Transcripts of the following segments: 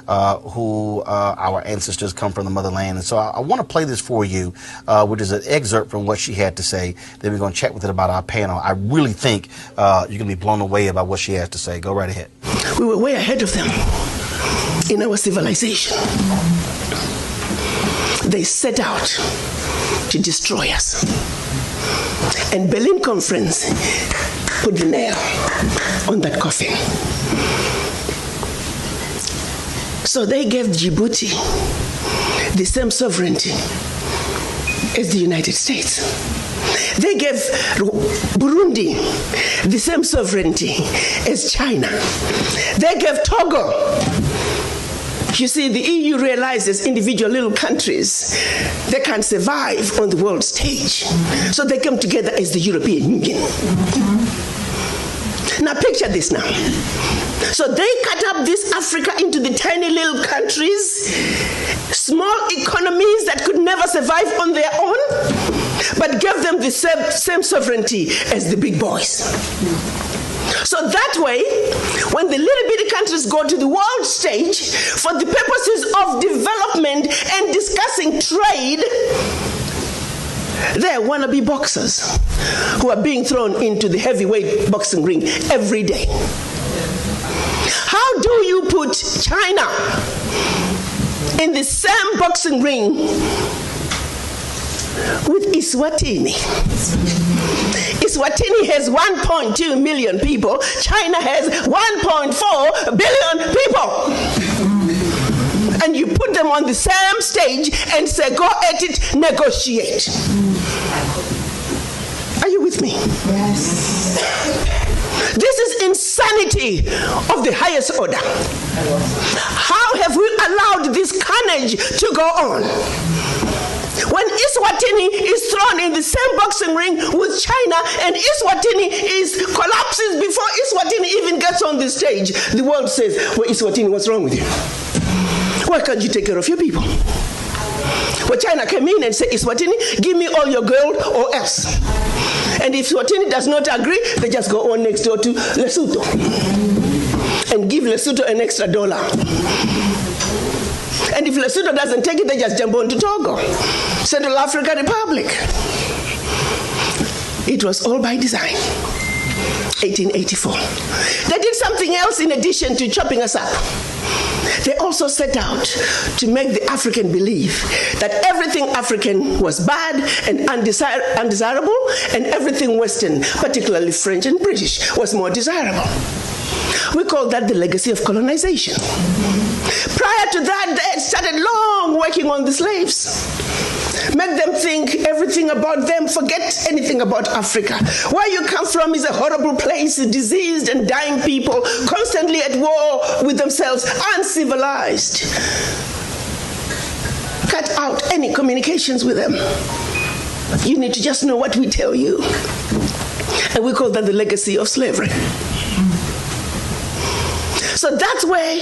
who our ancestors come from the motherland. And so I want to play this for you, which is an excerpt from what she had to say. Then we're going to chat with it about our panel. I really think you're going to be blown away about what she has to say. Go right ahead. We were way ahead of them in our civilization. They set out to destroy us. And Berlin Conference put the nail on that coffin. So they gave Djibouti the same sovereignty as the United States. They gave Burundi the same sovereignty as China. They gave Togo. You see, the EU realizes individual little countries, they can't survive on the world stage. So they come together as the European Union. Now picture this now. So they cut up this Africa into the tiny little countries, small economies that could never survive on their own, but gave them the same sovereignty as the big boys. So that way, when the little bitty countries go to the world stage for the purposes of development and discussing trade, they're wannabe boxers who are being thrown into the heavyweight boxing ring every day. How do you put China in the same boxing ring with Eswatini? Eswatini has 1.2 million people. China has 1.4 billion people. And you put them on the same stage and say, go at it, negotiate. Are you with me? Yes. This is insanity of the highest order. How have we allowed this carnage to go on? When Eswatini is thrown in the same boxing ring with China and Eswatini collapses before Eswatini even gets on the stage, the world says, well, Eswatini, what's wrong with you? Why can't you take care of your people? Well, China came in and said, Eswatini, give me all your gold or else. And if Eswatini does not agree, they just go on next door to Lesotho and give Lesotho an extra $1. And if Lesotho doesn't take it, they just jump on to Togo, Central African Republic. It was all by design. 1884. They did something else in addition to chopping us up. They also set out to make the African believe that everything African was bad and undesirable, and everything Western, particularly French and British, was more desirable. We call that the legacy of colonization. Prior to that, they had started long working on the slaves. Make them think everything about them, forget anything about Africa. Where you come from is a horrible place, diseased and dying people, constantly at war with themselves, uncivilized. Cut out any communications with them. You need to just know what we tell you. And we call that the legacy of slavery. So that's where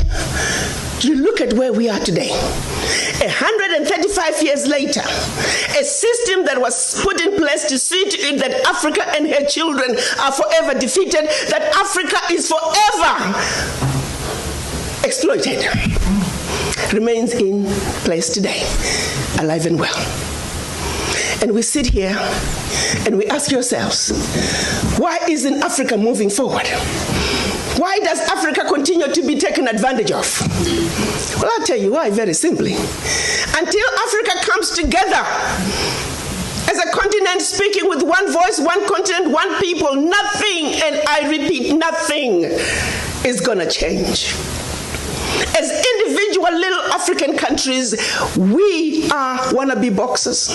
you look at where we are today. 135 years later, a system that was put in place to see to it that Africa and her children are forever defeated, that Africa is forever exploited, remains in place today, alive and well. And we sit here and we ask ourselves, why isn't Africa moving forward? Why does Africa continue to be taken advantage of? Well, I'll tell you why, very simply. Until Africa comes together as a continent speaking with one voice, one continent, one people, nothing, and I repeat, nothing is gonna change. As individual little African countries, we are wannabe boxers.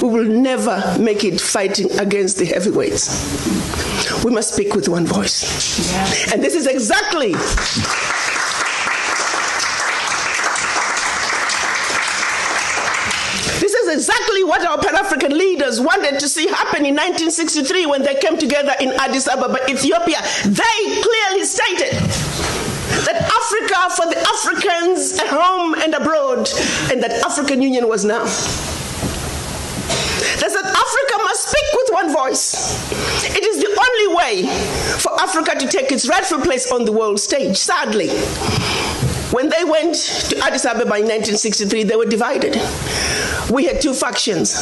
We will never make it fighting against the heavyweights. We must speak with one voice. Yes. And this is exactly what our Pan-African leaders wanted to see happen in 1963 when they came together in Addis Ababa, Ethiopia. They clearly stated that Africa for the Africans at home and abroad, and that African Union was now. They said Africa must speak with one voice. It is the only way for Africa to take its rightful place on the world stage. Sadly, When they went to Addis Ababa in 1963, they were divided. We had two factions,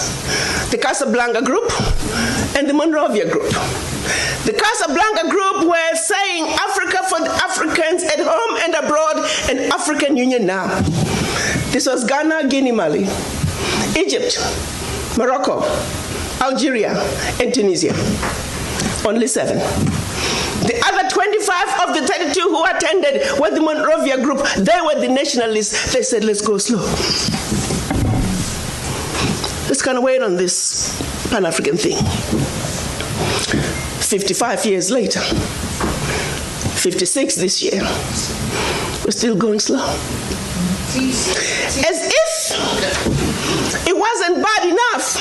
the Casablanca group and the Monrovia group. The Casablanca group were saying Africa for the Africans at home and abroad, and African Union now. This was Ghana, Guinea, Mali, Egypt, Morocco, Algeria, and Tunisia. Only 7. The other 25 of the 32 who attended were the Monrovia group. They were the nationalists. They said, let's go slow. Let's kind of wait on this Pan-African thing. 55 years later, 56 this year, we're still going slow. As if it wasn't bad enough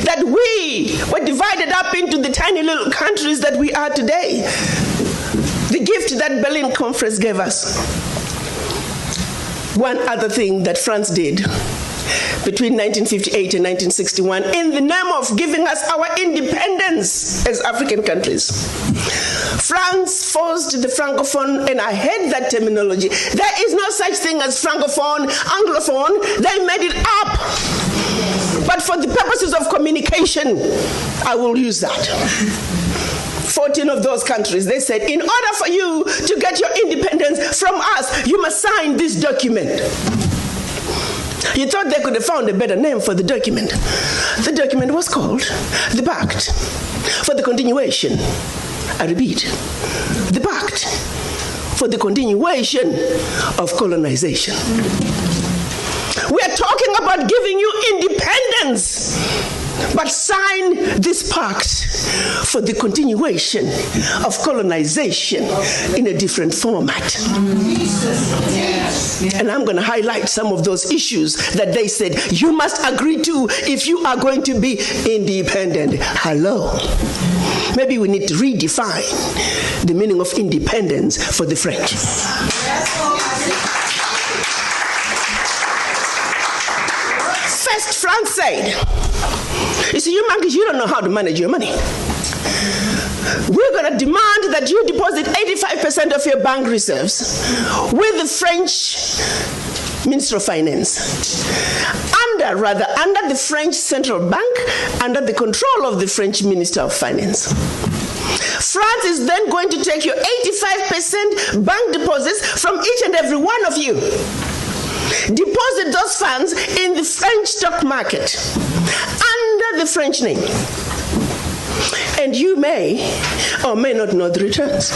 that we were divided up into the tiny little countries that we are today. The gift that Berlin Conference gave us. One other thing that France did between 1958 and 1961 in the name of giving us our independence as African countries. France forced the Francophone, and I hate that terminology. There is no such thing as Francophone, Anglophone. They made it up. But for the purposes of communication, I will use that. 14 of those countries, they said, in order for you to get your independence from us, you must sign this document. You thought they could have found a better name for the document. The document was called the Pact for the Continuation. I repeat, the Pact for the Continuation of Colonization. We are talking about giving you independence, but sign this pact for the continuation of colonization in a different format. And I'm going to highlight some of those issues that they said you must agree to if you are going to be independent. Hello. Maybe we need to redefine the meaning of independence for the French. First, France said, you see, you monkeys, you don't know how to manage your money. We're going to demand that you deposit 85% of your bank reserves with the French Minister of Finance. Under the French Central Bank, under the control of the French Minister of Finance. France is then going to take your 85% bank deposits from each and every one of you. Deposit those funds in the French stock market under the French name. And you may or may not know the returns.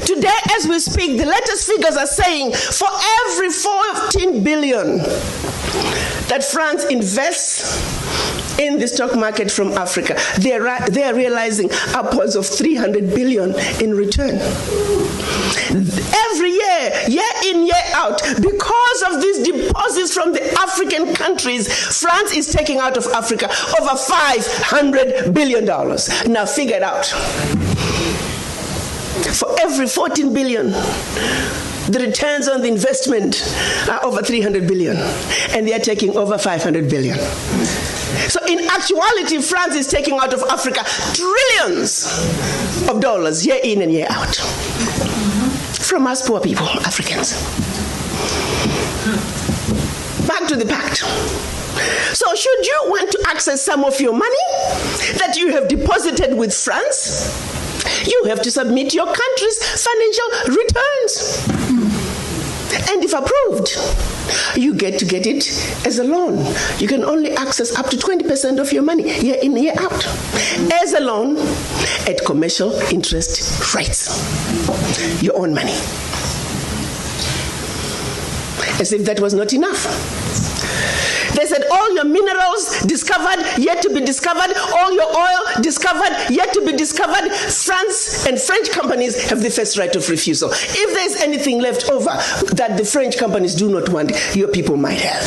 Today, as we speak, the latest figures are saying for every 14 billion that France invests in the stock market from Africa, they are realizing upwards of 300 billion in return. Every year in, year out, because of these deposits from the African countries, France is taking out of Africa over $500 billion. Now figure it out. For every 14 billion, the returns on the investment are over 300 billion, and they are taking over 500 billion. So in actuality, France is taking out of Africa trillions of dollars year in and year out from us poor people, Africans. Back to the pact. So should you want to access some of your money that you have deposited with France, you have to submit your country's financial returns. And if approved, you get to get it as a loan. You can only access up to 20% of your money year in, year out as a loan at commercial interest rates. Your own money. As if that was not enough. They said all your minerals discovered, yet to be discovered, all your oil discovered, yet to be discovered. France and French companies have the first right of refusal. If there's anything left over that the French companies do not want, your people might have.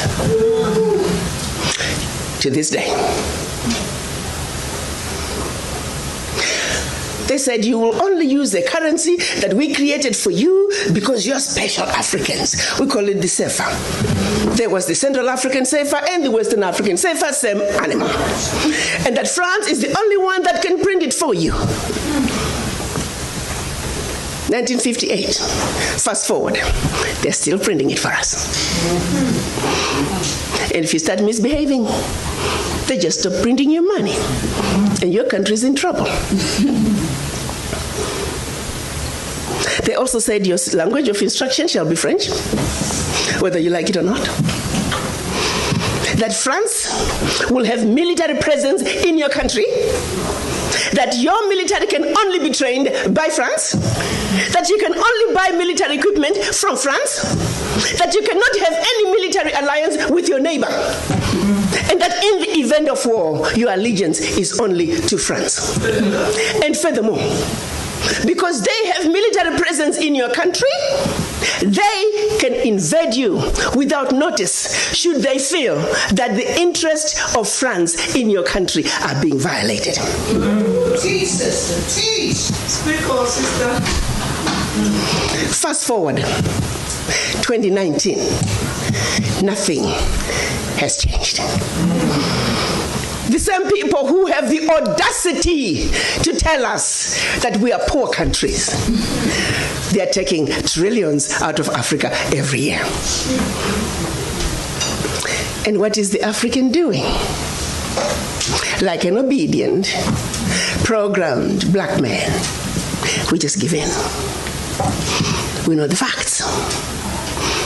To this day. They said you will only use the currency that we created for you because you're special Africans. We call it the CFA. There was the Central African CFA and the Western African CFA, same animal. And that France is the only one that can print it for you. 1958. Fast forward, they're still printing it for us. And if you start misbehaving, they just stop printing your money, and your country's in trouble. They also said your language of instruction shall be French, whether you like it or not. That France will have military presence in your country, that your military can only be trained by France, that you can only buy military equipment from France, that you cannot have any military alliance with your neighbor, and that in the event of war, your allegiance is only to France. And furthermore, because they have military presence in your country, they can invade you without notice should they feel that the interests of France in your country are being violated. Teach, sister, teach. Speak on, sister. Fast forward, 2019, nothing has changed. The same people who have the audacity to tell us that we are poor countries, they are taking trillions out of Africa every year. And what is the African doing? Like an obedient, programmed black man, we just give in. We know the facts,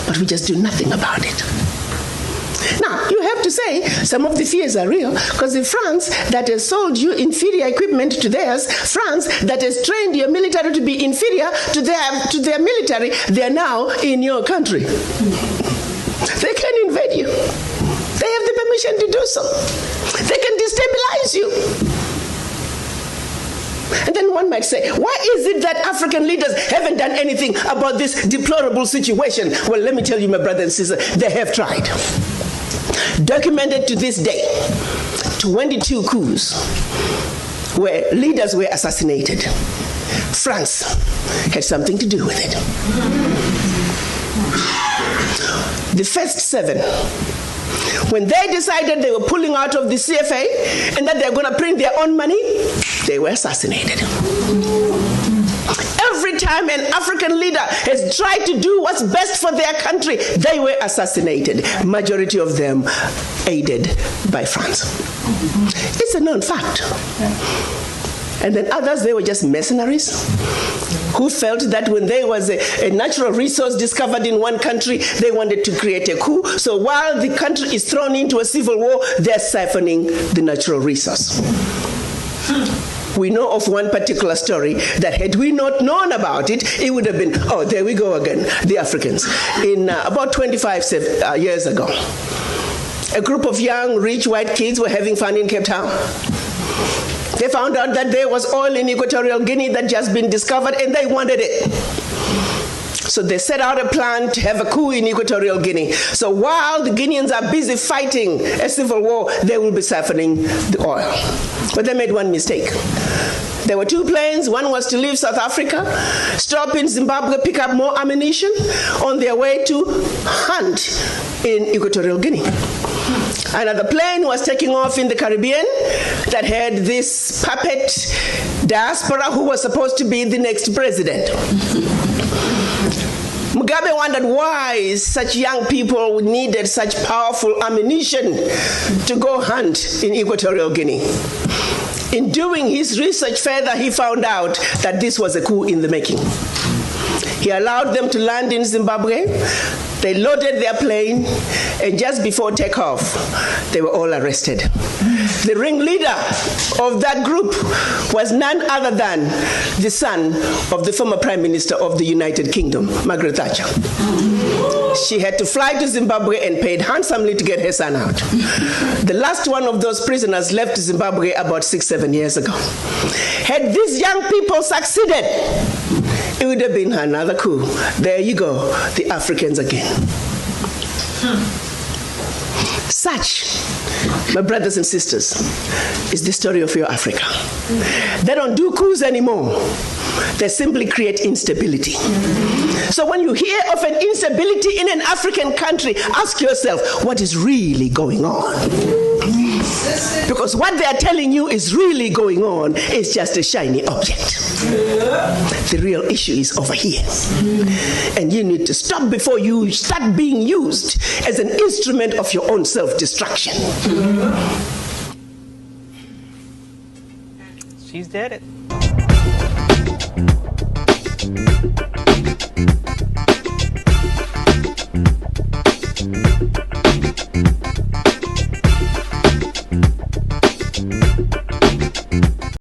but we just do nothing about it. Now, you have to say some of the fears are real, because if France that has sold you inferior equipment to theirs, France that has trained your military to be inferior to their military, they are now in your country. They can invade you. They have the permission to do so. They can destabilize you. And then one might say, why is it that African leaders haven't done anything about this deplorable situation? Well, let me tell you, my brother and sister, they have tried. Documented to this day, 22 coups where leaders were assassinated. France had something to do with it. The first 7, when they decided they were pulling out of the CFA and that they're going to print their own money, they were assassinated. Every time an African leader has tried to do what's best for their country, they were assassinated. Majority of them aided by France. It's a known fact. And then others, they were just mercenaries who felt that when there was a natural resource discovered in one country, they wanted to create a coup. So while the country is thrown into a civil war, they're siphoning the natural resource. We know of one particular story that had we not known about it, it would have been, oh, there we go again, the Africans. In about 25 years ago, a group of young, rich white kids were having fun in Cape Town. They found out that there was oil in Equatorial Guinea that had just been discovered, and they wanted it. So they set out a plan to have a coup in Equatorial Guinea. So while the Guineans are busy fighting a civil war, they will be siphoning the oil. But they made one mistake. There were 2 planes. One was to leave South Africa, stop in Zimbabwe, pick up more ammunition on their way to hunt in Equatorial Guinea. Another plane was taking off in the Caribbean that had this puppet diaspora who was supposed to be the next president. Mugabe wondered why such young people needed such powerful ammunition to go hunt in Equatorial Guinea. In doing his research further, he found out that this was a coup in the making. He allowed them to land in Zimbabwe. They loaded their plane, and just before takeoff, they were all arrested. The ringleader of that group was none other than the son of the former Prime Minister of the United Kingdom, Margaret Thatcher. She had to fly to Zimbabwe and paid handsomely to get her son out. The last one of those prisoners left Zimbabwe about 6-7 years ago. Had these young people succeeded, it would have been another coup. There you go, the Africans again. Such, my brothers and sisters, is the story of your Africa. They don't do coups anymore. They simply create instability. So when you hear of an instability in an African country, ask yourself, what is really going on? Because what they are telling you is really going on is just a shiny object. The real issue is over here. And you need to stop before you start being used as an instrument of your own self-destruction. She's did it.